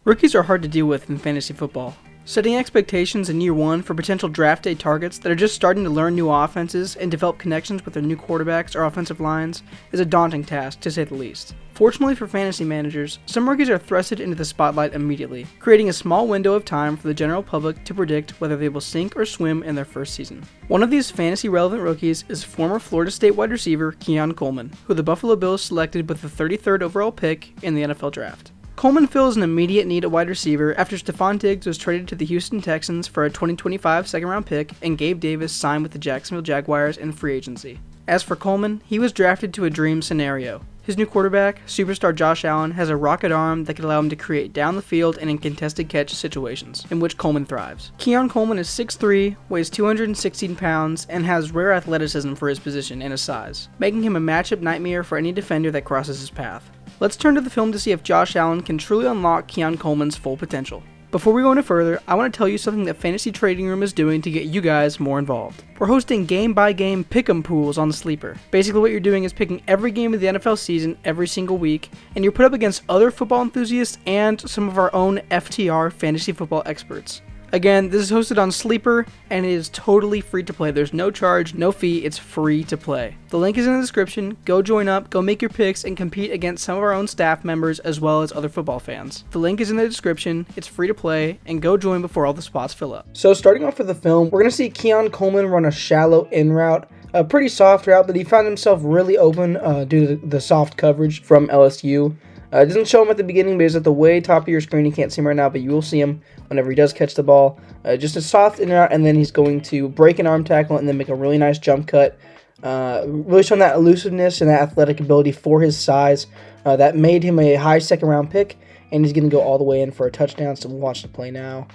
Rookies are hard to deal with in fantasy football. Setting expectations in year one for potential draft day targets that are just starting to learn new offenses and develop connections with their new quarterbacks or offensive lines is a daunting task, to say the least. Fortunately for fantasy managers, some rookies are thrusted into the spotlight immediately, creating a small window of time for the general public to predict whether they will sink or swim in their first season. One of these fantasy-relevant rookies is former Florida State wide receiver Keon Coleman, who the Buffalo Bills selected with the 33rd overall pick in the NFL Draft. Coleman fills an immediate need at wide receiver after Stephon Diggs was traded to the Houston Texans for a 2025 second-round pick and Gabe Davis signed with the Jacksonville Jaguars in free agency. As for Coleman, he was drafted to a dream scenario. His new quarterback, superstar Josh Allen, has a rocket arm that can allow him to create down the field and in contested catch situations, in which Coleman thrives. Keon Coleman is 6'3", weighs 216 pounds, and has rare athleticism for his position and his size, making him a matchup nightmare for any defender that crosses his path. Let's turn to the film to see if Josh Allen can truly unlock Keon Coleman's full potential. Before we go any further, I want to tell you something that Fantasy Trading Room is doing to get you guys more involved. We're hosting game-by-game pick'em pools on the Sleeper. Basically what you're doing is picking every game of the NFL season every single week, and you're put up against other football enthusiasts and some of our own FTR fantasy football experts. Again, this is hosted on Sleeper, and it is totally free to play. There's no charge, no fee, it's free to play. The link is in the description. Go join up, go make your picks, and compete against some of our own staff members as well as other football fans. The link is in the description, it's free to play, and go join before all the spots fill up. So starting off with the film, we're going to see Keon Coleman run a shallow in route. A pretty soft route, but he found himself really open due to the soft coverage from LSU. It doesn't show him at the beginning, but he's at the way top of your screen. You can't see him right now, but you will see him whenever he does catch the ball. Just a soft in and out, and then he's going to break an arm tackle and then make a really nice jump cut. Really showing that elusiveness and that athletic ability for his size. That made him a high second-round pick, and he's going to go all the way in for a touchdown, so we'll watch the play now.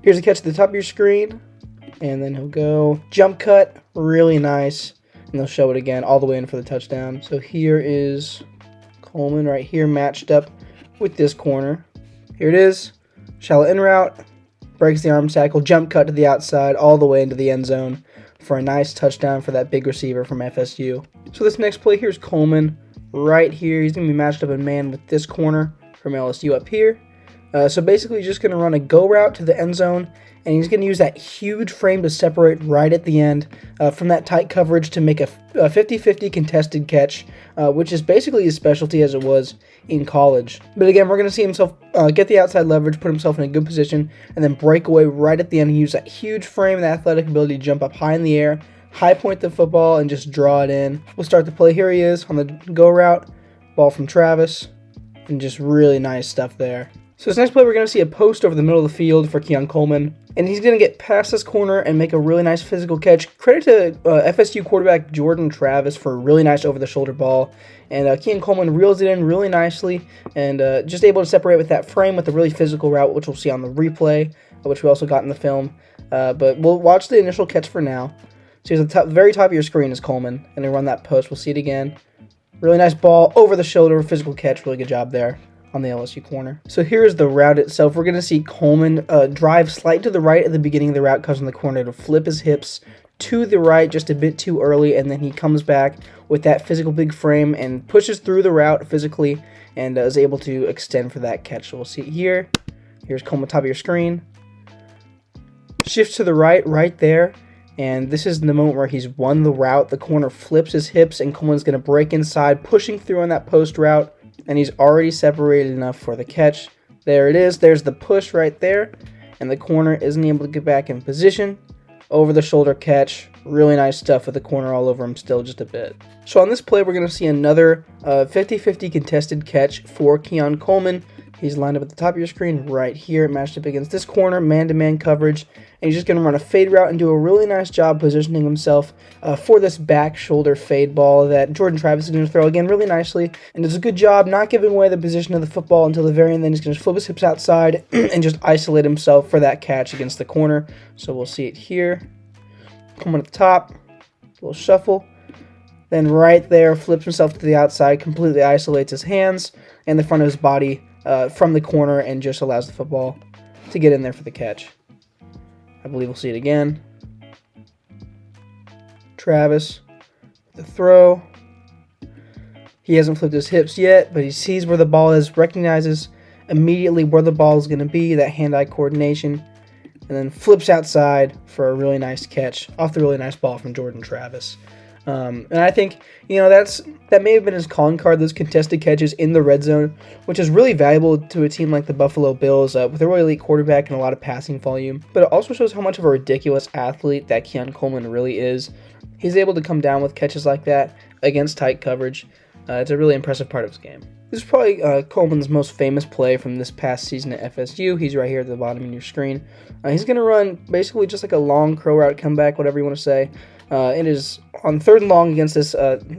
Here's a catch at the top of your screen, and then he'll go jump cut, really nice, and they'll show it again all the way in for the touchdown. So here is Coleman right here matched up with this corner. Here it is, shallow in route, breaks the arm tackle, jump cut to the outside all the way into the end zone for a nice touchdown for that big receiver from FSU. So this next play here is Coleman right here. He's going to be matched up in man with this corner from LSU up here. So basically he's just going to run a go route to the end zone, and he's going to use that huge frame to separate right at the end from that tight coverage to make a 50-50 contested catch, which is basically his specialty as it was in college. But again, we're going to see himself get the outside leverage, put himself in a good position, and then break away right at the end and use that huge frame and that athletic ability to jump up high in the air, high point the football, and just draw it in. We'll start the play. Here he is on the go route, ball from Travis, and just really nice stuff there. So this next play, we're going to see a post over the middle of the field for Keon Coleman, and he's going to get past this corner and make a really nice physical catch. Credit to FSU quarterback Jordan Travis for a really nice over-the-shoulder ball, and Keon Coleman reels it in really nicely and just able to separate with that frame with a really physical route, which we'll see on the replay, which we also got in the film. But we'll watch the initial catch for now. So he's at the very top of your screen is Coleman, and they run that post. We'll see it again. Really nice ball over the shoulder, physical catch, really good job there on the LSU corner. So here's the route itself. We're going to see Coleman drive slight to the right at the beginning of the route, causing the corner to flip his hips to the right just a bit too early, and then he comes back with that physical big frame and pushes through the route physically and is able to extend for that catch. So we'll see it here. Here's Coleman, top of your screen. Shifts to the right there, and this is the moment where he's won the route. The corner flips his hips, and Coleman's going to break inside, pushing through on that post route, and he's already separated enough for the catch. There it is. There's the push right there, and the corner isn't able to get back in position. Over the shoulder catch. Really nice stuff with the corner all over him still just a bit. So on this play, we're going to see another 50-50 contested catch for Keon Coleman. He's lined up at the top of your screen right here, matched up against this corner, man-to-man coverage, and he's just going to run a fade route and do a really nice job positioning himself for this back shoulder fade ball that Jordan Travis is going to throw again really nicely, and does a good job not giving away the position of the football until the very end. Then he's going to flip his hips outside and just isolate himself for that catch against the corner. So we'll see it here. Coming at the top, a little shuffle. Then right there, flips himself to the outside, completely isolates his hands and the front of his body from the corner and just allows the football to get in there for the catch. I believe we'll see it again. Travis, the throw. He hasn't flipped his hips yet, but he sees where the ball is, recognizes immediately where the ball is going to be, that hand-eye coordination, and then flips outside for a really nice catch off the really nice ball from Jordan Travis. And I think, that may have been his calling card, those contested catches in the red zone, which is really valuable to a team like the Buffalo Bills with a really elite quarterback and a lot of passing volume. But it also shows how much of a ridiculous athlete that Keon Coleman really is. He's able to come down with catches like that against tight coverage. It's a really impressive part of his game. This is probably Coleman's most famous play from this past season at FSU. He's right here at the bottom of your screen. He's going to run basically just like a long crow route comeback, whatever you want to say. It is on 3rd and long against this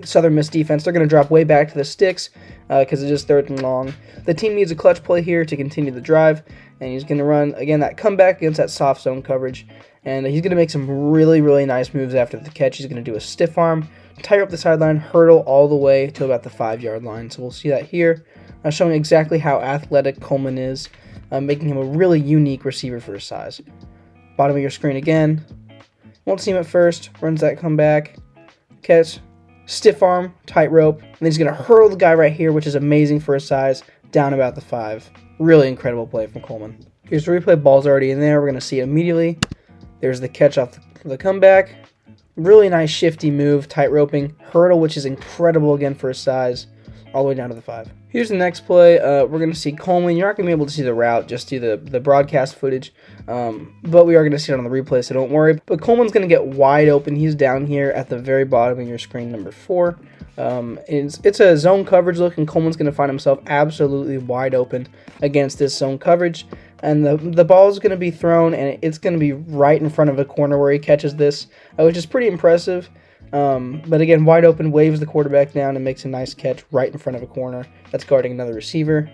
Southern Miss defense. They're going to drop way back to the sticks because it's just 3rd and long. The team needs a clutch play here to continue the drive, and he's going to run, again, that comeback against that soft zone coverage. And he's going to make some really, really nice moves after the catch. He's going to do a stiff arm, tie up the sideline, hurdle all the way to about the 5-yard line. So we'll see that here, showing exactly how athletic Coleman is, making him a really unique receiver for his size. Bottom of your screen again. Won't see him at first, runs that comeback, catch, stiff arm, tight rope, and then he's going to hurdle the guy right here, which is amazing for his size, down about the 5. Really incredible play from Coleman. Here's the replay, ball's already in there, we're going to see it immediately. There's the catch off the comeback. Really nice shifty move, tight roping, hurdle, which is incredible again for his size, all the way down to the 5. Here's the next play. We're going to see Coleman. You're not going to be able to see the route, just see the broadcast footage, but we are going to see it on the replay, so don't worry. But Coleman's going to get wide open. He's down here at the very bottom of your screen, number 4. It's a zone coverage look, and Coleman's going to find himself absolutely wide open against this zone coverage. And the ball is going to be thrown, and it's going to be right in front of a corner where he catches this, which is pretty impressive. But again, wide open, waves the quarterback down and makes a nice catch right in front of a corner that's guarding another receiver.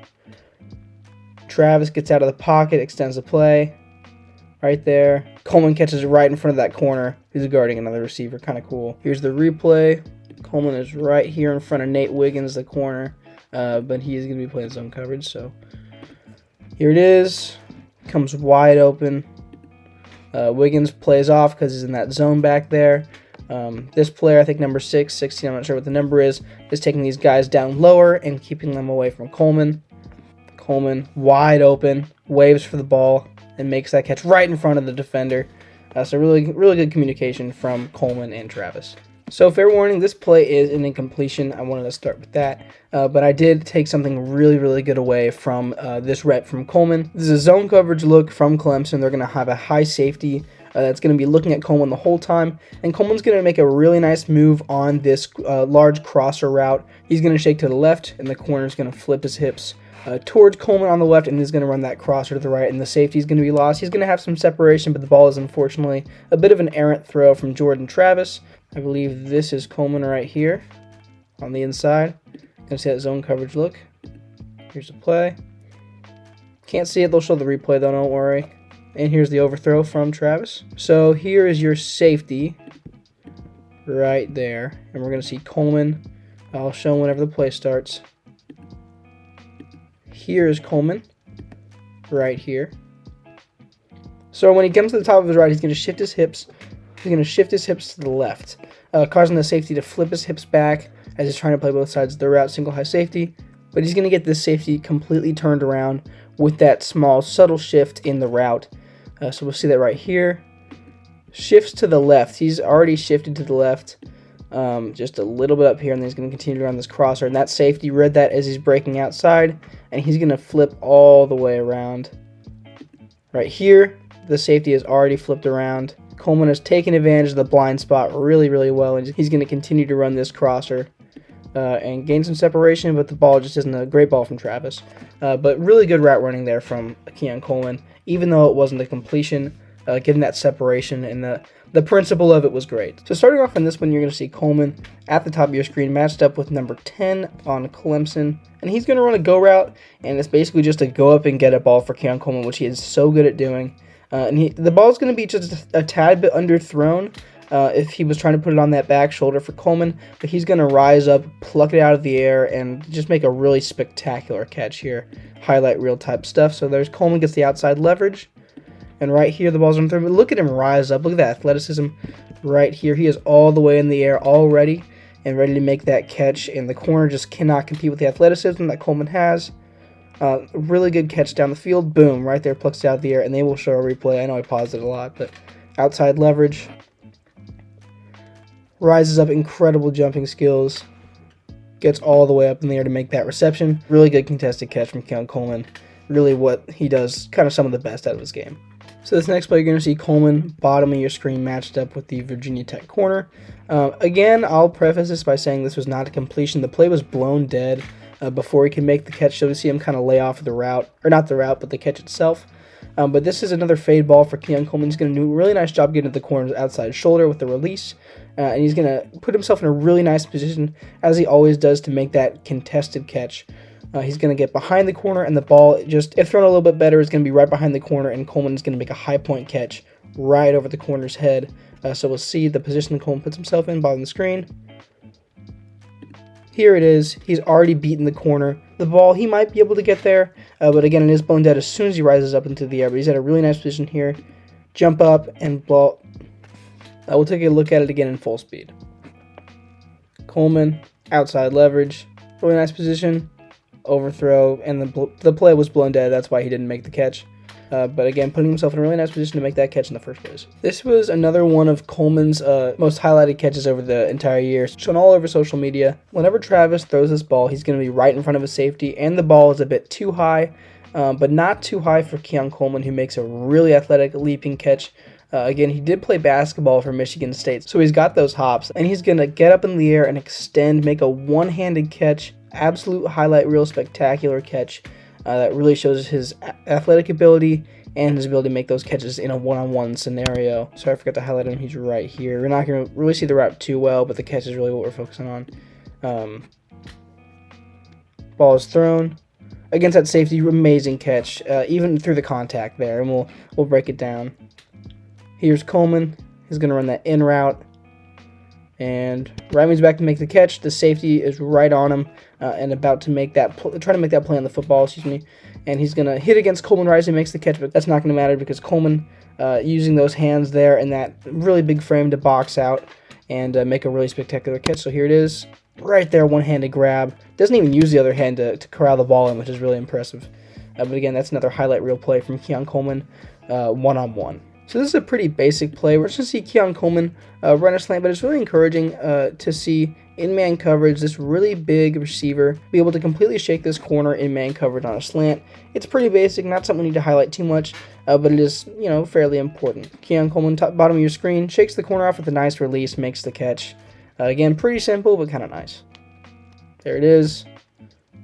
Travis gets out of the pocket, extends the play right there. Coleman catches it right in front of that corner who's guarding another receiver. Kind of cool. Here's the replay. Coleman is right here in front of Nate Wiggins, the corner, but he is going to be playing zone coverage. So here it is. Comes wide open. Wiggins plays off because he's in that zone back there. This player, I think number 6, 16, I'm not sure what the number is taking these guys down lower and keeping them away from Coleman. Coleman, wide open, waves for the ball, and makes that catch right in front of the defender. So really, really good communication from Coleman and Travis. So fair warning, this play is an incompletion. I wanted to start with that. But I did take something really, really good away from this rep from Coleman. This is a zone coverage look from Clemson. They're going to have a high safety that's going to be looking at Coleman the whole time. And Coleman's going to make a really nice move on this large crosser route. He's going to shake to the left, and the corner is going to flip his hips towards Coleman on the left, and he's going to run that crosser to the right, and the safety is going to be lost. He's going to have some separation, but the ball is unfortunately a bit of an errant throw from Jordan Travis. I believe this is Coleman right here on the inside. Going to see that zone coverage look. Here's the play. Can't see it. They'll show the replay, though. Don't worry. And here's the overthrow from Travis. So here is your safety right there. And we're going to see Coleman. I'll show whenever the play starts. Here is Coleman right here. So when he comes to the top of his right, he's going to shift his hips. He's going to shift his hips to the left, causing the safety to flip his hips back as he's trying to play both sides of the route, single high safety. But he's going to get this safety completely turned around with that small, subtle shift in the route. So we'll see that right here. Shifts to the left. He's already shifted to the left just a little bit up here, and then he's going to continue to run this crosser. And that safety read that as he's breaking outside, and he's going to flip all the way around. Right here, the safety is already flipped around. Coleman has taken advantage of the blind spot really, really well, and he's going to continue to run this crosser and gain some separation, but the ball just isn't a great ball from Travis. But really good route running there from Keon Coleman, even though it wasn't a completion, given that separation, and the principle of it was great. So starting off on this one, you're going to see Coleman at the top of your screen matched up with number 10 on Clemson, and he's going to run a go route, and it's basically just a go up and get a ball for Keon Coleman, which he is so good at doing. And the ball's going to be just a tad bit underthrown if he was trying to put it on that back shoulder for Coleman, but he's going to rise up, pluck it out of the air, and just make a really spectacular catch here. Highlight reel type stuff. So there's Coleman gets the outside leverage, and right here the ball's underthrown. But look at him rise up. Look at that athleticism right here. He is all the way in the air already and ready to make that catch, and the corner just cannot compete with the athleticism that Coleman has. Really good catch down the field. Boom, right there, plucks it out of the air, and they will show a replay. I know I paused it a lot, but outside leverage. Rises up, incredible jumping skills. Gets all the way up in the air to make that reception. Really good contested catch from Keon Coleman. Really what he does, kind of some of the best out of his game. So this next play, you're going to see Coleman, bottom of your screen, matched up with the Virginia Tech corner. Again, I'll preface this by saying this was not a completion. The play was blown dead before he could make the catch, so we see him kind of lay off the route, or not the route, but the catch itself. But this is another fade ball for Keon Coleman. He's going to do a really nice job getting to the corner's outside shoulder with the release. And he's going to put himself in a really nice position, as he always does, to make that contested catch. He's going to get behind the corner, and the ball, just if thrown a little bit better, is going to be right behind the corner, and Coleman is going to make a high point catch right over the corner's head. So we'll see the position that Coleman puts himself in, bottom of the screen. Here it is. He's already beaten the corner. The ball, he might be able to get there, but again, it is blown dead as soon as he rises up into the air. But he's at a really nice position here. Jump up and blow. We'll take a look at it again in full speed. Coleman, outside leverage, really nice position. Overthrow, and the play was blown dead. That's why he didn't make the catch. But again, putting himself in a really nice position to make that catch in the first place. This was another one of Coleman's most highlighted catches over the entire year. Shown all over social media. Whenever Travis throws this ball, he's going to be right in front of his safety, and the ball is a bit too high, but not too high for Keon Coleman, who makes a really athletic leaping catch. Again, he did play basketball for Michigan State, so he's got those hops, and he's going to get up in the air and extend, make a one-handed catch. Absolute highlight reel, spectacular catch that really shows his athletic ability and his ability to make those catches in a one-on-one scenario. Sorry, I forgot to highlight him. He's right here. We're not going to really see the route too well, but the catch is really what we're focusing on. Ball is thrown against that safety. Amazing catch, even through the contact there, and we'll break it down. Here's Coleman. He's going to run that in route. And Ryman's back to make the catch. The safety is right on him and about to make that try to make that play on the football, and he's going to hit against Coleman right as he makes the catch, but that's not going to matter because Coleman using those hands there and that really big frame to box out and make a really spectacular catch. So here it is, right there, one-handed grab. Doesn't even use the other hand to corral the ball in, which is really impressive. But again, that's another highlight reel play from Keon Coleman, one-on-one. So this is a pretty basic play. We're just going to see Keon Coleman run a slant, but it's really encouraging to see in-man coverage, this really big receiver be able to completely shake this corner in-man coverage on a slant. It's pretty basic, not something we need to highlight too much, but it is, fairly important. Keon Coleman, bottom of your screen, shakes the corner off with a nice release, makes the catch. Again, pretty simple, but kind of nice. There it is.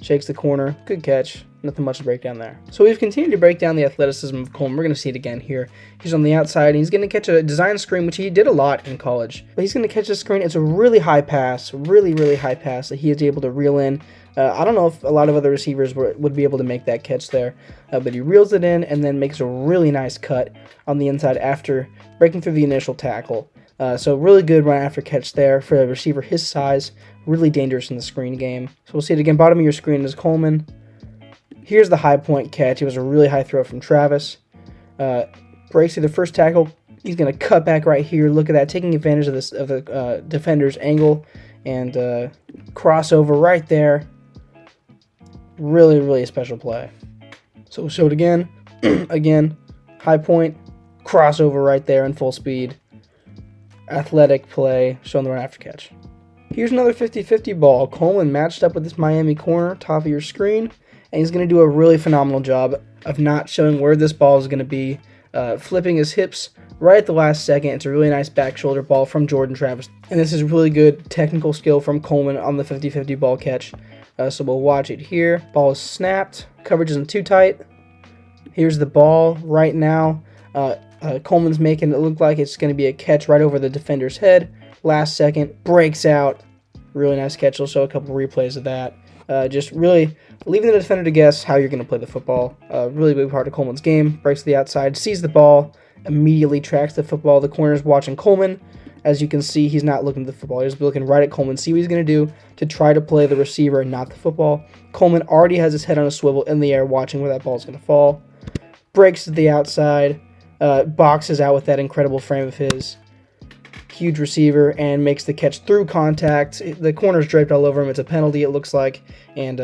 Shakes the corner. Good catch. Nothing much to break down there. So we've continued to break down the athleticism of Coleman. We're going to see it again here. He's on the outside, and he's going to catch a design screen, which he did a lot in college. But he's going to catch this screen. It's a really high pass, really, really high pass that he is able to reel in. I don't know if a lot of other receivers would be able to make that catch there, but he reels it in and then makes a really nice cut on the inside after breaking through the initial tackle. So really good run after catch there for a receiver his size. Really dangerous in the screen game. So we'll see it again. Bottom of your screen is Coleman. Here's the high point catch. It was a really high throw from Travis. Breaks through the first tackle. He's going to cut back right here. Look at that, taking advantage of the defender's angle and crossover right there. Really, really a special play. So we'll show it again. Again, high point, crossover right there in full speed. Athletic play, showing the run after catch. Here's another 50-50 ball. Coleman matched up with this Miami corner, top of your screen, and he's going to do a really phenomenal job of not showing where this ball is going to be, flipping his hips right at the last second. It's a really nice back shoulder ball from Jordan Travis, and this is really good technical skill from Coleman on the 50-50 ball catch. So we'll watch it here. Ball is snapped. Coverage isn't too tight. Here's the ball right now. Coleman's making it look like it's going to be a catch right over the defender's head. Last second, breaks out. Really nice catch. We'll show a couple replays of that. Just really leaving the defender to guess how you're going to play the football. Really big part of Coleman's game. Breaks to the outside, sees the ball, immediately tracks the football. The corner's watching Coleman. As you can see, he's not looking at the football. He's looking right at Coleman, see what he's going to do to try to play the receiver and not the football. Coleman already has his head on a swivel in the air, watching where that ball is going to fall. Breaks to the outside, boxes out with that incredible frame of his. huge receiver, and makes the catch through contact. The corner's draped all over him. It's a penalty, it looks like. And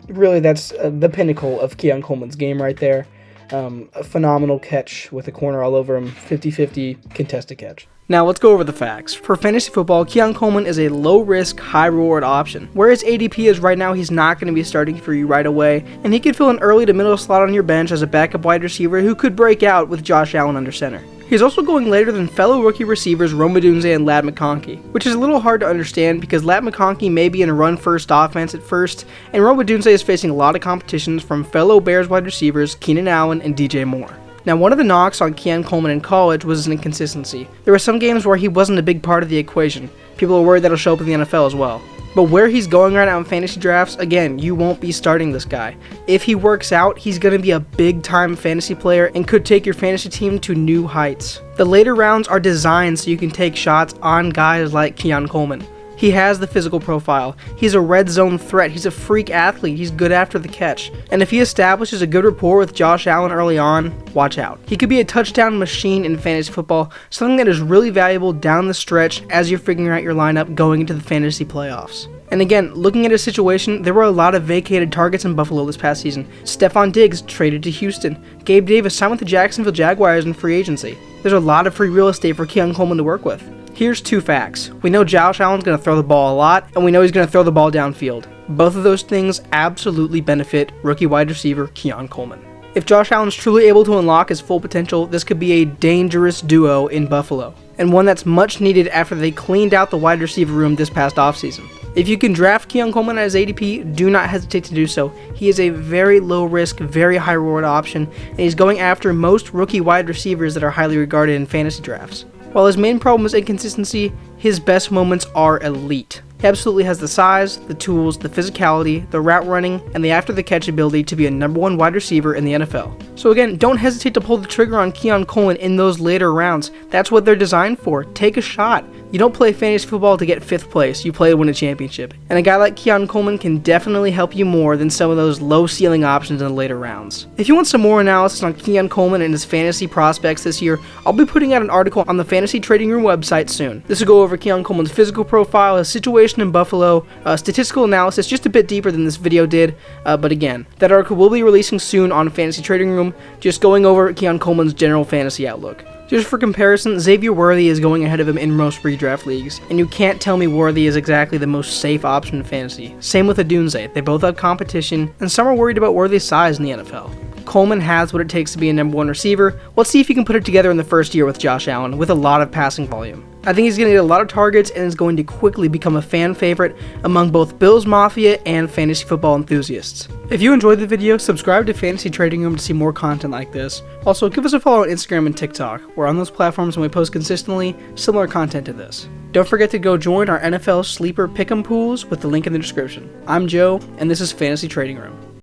really, that's the pinnacle of Keon Coleman's game right there. A phenomenal catch with the corner all over him. 50-50 contested catch. Now let's go over the facts. For fantasy football, Keon Coleman is a low-risk, high-reward option. Where his ADP is right now, he's not going to be starting for you right away, and he could fill an early to middle slot on your bench as a backup wide receiver who could break out with Josh Allen under center. He's also going later than fellow rookie receivers Rome Odunze and Ladd McConkey, which is a little hard to understand because Ladd McConkey may be in a run-first offense at first, and Rome Odunze is facing a lot of competitions from fellow Bears wide receivers Keenan Allen and DJ Moore. Now, one of the knocks on Keon Coleman in college was his inconsistency. There were some games where he wasn't a big part of the equation. People are worried that'll show up in the NFL as well. But where he's going right now in fantasy drafts, again, you won't be starting this guy. If he works out, he's going to be a big-time fantasy player and could take your fantasy team to new heights. The later rounds are designed so you can take shots on guys like Keon Coleman. He has the physical profile. He's a red zone threat. He's a freak athlete. He's good after the catch. And if he establishes a good rapport with Josh Allen early on, watch out. He could be a touchdown machine in fantasy football, something that is really valuable down the stretch as you're figuring out your lineup going into the fantasy playoffs. And again, looking at his situation, there were a lot of vacated targets in Buffalo this past season. Stephon Diggs traded to Houston. Gabe Davis signed with the Jacksonville Jaguars in free agency. There's a lot of free real estate for Keon Coleman to work with. Here's two facts. We know Josh Allen's going to throw the ball a lot, and we know he's going to throw the ball downfield. Both of those things absolutely benefit rookie wide receiver Keon Coleman. If Josh Allen's truly able to unlock his full potential, this could be a dangerous duo in Buffalo, and one that's much needed after they cleaned out the wide receiver room this past offseason. If you can draft Keon Coleman at his ADP, do not hesitate to do so. He is a very low risk, very high reward option, and he's going after most rookie wide receivers that are highly regarded in fantasy drafts. While his main problem is inconsistency, his best moments are elite. He absolutely has the size, the tools, the physicality, the route running, and the after-the-catch ability to be a #1 wide receiver in the NFL. So again, don't hesitate to pull the trigger on Keon Coleman in those later rounds. That's what they're designed for. Take a shot. You don't play fantasy football to get 5th place, you play to win a championship. And a guy like Keon Coleman can definitely help you more than some of those low-ceiling options in the later rounds. If you want some more analysis on Keon Coleman and his fantasy prospects this year, I'll be putting out an article on the Fantasy Trading Room website soon. This will go over Keon Coleman's physical profile, his situation in Buffalo, statistical analysis, just a bit deeper than this video did, but again, that article will be releasing soon on Fantasy Trading Room, just going over Keon Coleman's general fantasy outlook. Just for comparison, Xavier Worthy is going ahead of him in most redraft leagues, and you can't tell me Worthy is exactly the most safe option in fantasy. Same with Odunze, they both have competition, and some are worried about Worthy's size in the NFL. Coleman has what it takes to be a #1 receiver. Let's see if he can put it together in the first year with Josh Allen, with a lot of passing volume. I think he's going to get a lot of targets and is going to quickly become a fan favorite among both Bills Mafia and fantasy football enthusiasts. If you enjoyed the video, subscribe to Fantasy Trading Room to see more content like this. Also, give us a follow on Instagram and TikTok. We're on those platforms and we post consistently similar content to this. Don't forget to go join our NFL Sleeper Pick'em pools with the link in the description. I'm Joe, and this is Fantasy Trading Room.